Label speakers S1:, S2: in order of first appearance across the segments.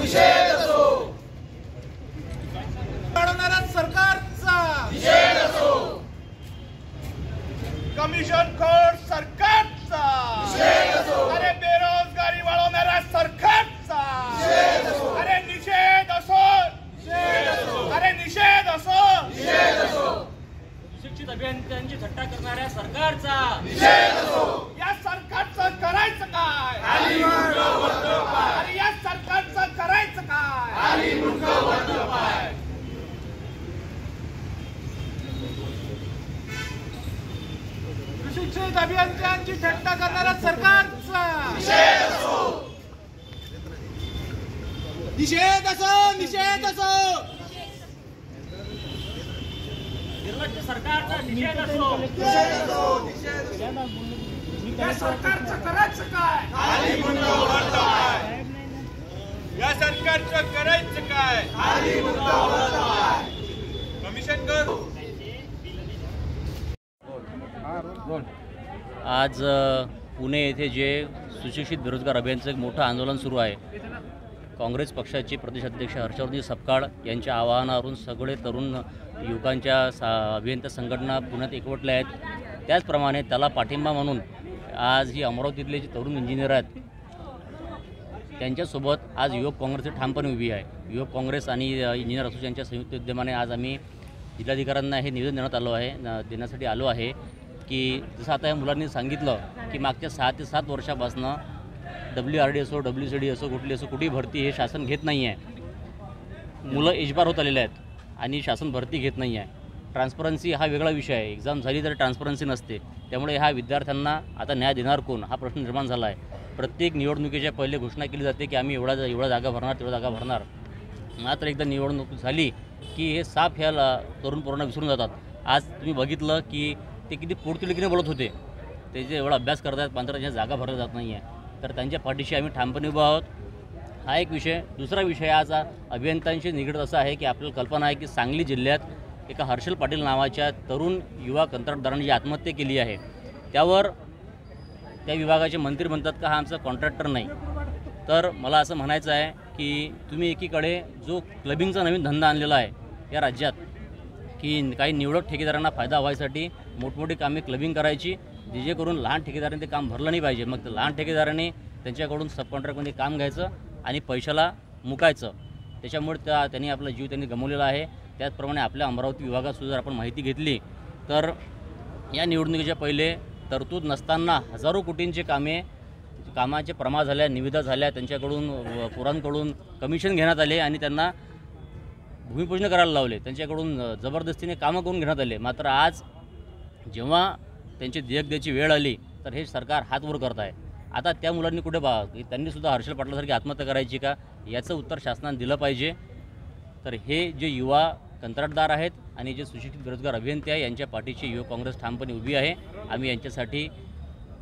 S1: निषेध असो,
S2: वाढवणाऱ्या सरकारचा
S1: निषेध असो,
S2: कमिशन खोर सरकारचा
S1: निषेध असो,
S2: अरे बेरोजगारी वाढवणाऱ्या सरकारचा
S1: निषेध असो,
S2: अरे निषेध असो,
S1: निषेध असो,
S2: अरे निषेध असो,
S1: निषेध असो,
S3: शिक्षित अभियंत्यांची थट्टा करणाऱ्या सरकारचा
S1: निषेध असो,
S2: या सरकारचं करायचं काय?
S1: खाली मुंडकं वरतं पाय,
S2: अरे या सरकारचं करायचं काय?
S1: खाली मुंडकं वरतं पाय.
S2: शिक्षित अभियंत्यांची थट्टा करणाऱ्या सरकारचा
S1: निषेध असो,
S2: निषेध असो, निषेध असो,
S3: निर्लज्ज सरकारचा निषेध असो.
S1: निषेध असो, निषेध असो,
S2: या सरकारचं करायचं काय?
S1: खाली मुंडकं वरतं पाय,
S2: या सरकारचं करायचं काय?
S1: खाली मुंडकं वरतं पाय.
S2: कमिशन कर.
S3: आज पुणे येथे जे सुशिक्षित बेरोजगार अभियानचं एक मोठं आंदोलन सुरू आहे. काँग्रेस पक्षाचे प्रदेशाध्यक्ष हर्षवर्धन सपकाळ यांच्या आवाहनावरून सगळे तरुण युवकांच्या अभियंता संघटना पुण्यात एकवटल्या आहेत. त्याचप्रमाणे त्याला पाठिंबा म्हणून आज ही अमरावतीतले जे तरुण इंजिनियर आहेत त्यांच्यासोबत आज युवक काँग्रेसची ठामपणे उभी आहे. युवक काँग्रेस आणि इंजिनियर असोसिएशनच्या संयुक्त विद्यमाने आज आम्ही जिल्हाधिकाऱ्यांना हे निवेदन देण्यासाठी आलो आहे की जसं आता या मुलांनी सांगितलं की मागच्या 6 ते 7 वर्षापासून WRD असो, WCD असो, कुठली असो, कुठेही भरती हे शासन घेत नाही आहे. मुलं एजबार होत आलेले आहेत आणि शासन भरती घेत नाही आहे. ट्रान्सपरन्सी हा वेगळा विषय आहे. एक्झाम झाली तर ट्रान्सपरन्सी नसते. त्यामुळे ह्या विद्यार्थ्यांना आता न्याय देणार कोण हा प्रश्न निर्माण झाला आहे. प्रत्येक निवडणुकीच्या पहिले घोषणा केली जाते की आम्ही एवढा जागा भरणार, तेवढा जागा भरणार. मात्र एकदा निवडणूक झाली की हे साफ ह्या तरुण पोरांना विसरून जातात. आज तुम्ही बघितलं की ते किती पोटतिडकीने बोलत होते. ते जे एवढा अभ्यास करत आहेत मात्र त्यांच्या जागा भरल्या जात नाही आहे. तर त्यांच्या पाठीशी आम्ही ठामपणे उभा आहोत. हा एक विषय. दुसरा विषय आज अभियंत्यांशी निगडीत असा आहे की आपल्याला कल्पना आहे की सांगली जिल्ह्यात एका हर्षल पाटील नावाच्या तरुण युवा कंत्राटदारांनी जी आत्महत्या केली आहे त्यावर त्या विभागाचे मंत्री म्हणतात का हा आमचा कॉन्ट्रॅक्टर नाही. तर मला असं म्हणायचं आहे की तुम्ही एकीकडे जो क्लबिंगचा नवीन धंदा आणलेला आहे या राज्यात की काही निवडक ठेकेदारांना फायदा व्हायसाठी मोठमोठी कामे क्लबिंग करायची जे करून लहान ठेकेदारांनी ते काम भरलं नाही पाहिजे. मग लहान ठेकेदारांनी त्यांच्याकडून सब कॉन्ट्रॅक्टमध्ये काम घ्यायचं आणि पैशाला मुकायचं. त्याच्यामुळे त्यांनी आपला जीव गमावलेला आहे. त्याचप्रमाणे आपल्या अमरावती विभागात जर आपण माहिती घेतली तर या निवडणुकीच्या पहिले तरतूद नसताना हजारो कोटींचे कामाचे प्रमाण झाल्या, निविदा झाल्या, त्यांच्याकडून पोरांकडून कमिशन घेण्यात आले आणि त्यांना भूमिपूजन करायला लावले. त्यांच्याकडून जबरदस्तीने कामं करून घेण्यात आले. मात्र आज जेव्हा त्यांची देयक द्यायची वेळ आली तर हे सरकार हात वर करत आहे. आता त्या मुलांनी कुठे त्यांनीसुद्धा हर्षल पाटलासारखी आत्महत्या करायची का याचं उत्तर शासनाने दिलं पाहिजे. तर हे जे युवा कंत्राटदार आहेत आणि जे सुशिक्षित बेरोजगार अभियंते आहे यांच्या पाठीशी युवक काँग्रेस ठामपणे उभी आहे. आम्ही यांच्यासाठी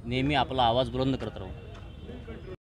S3: नेहमी आपला आवाज बुलंद करत राहू.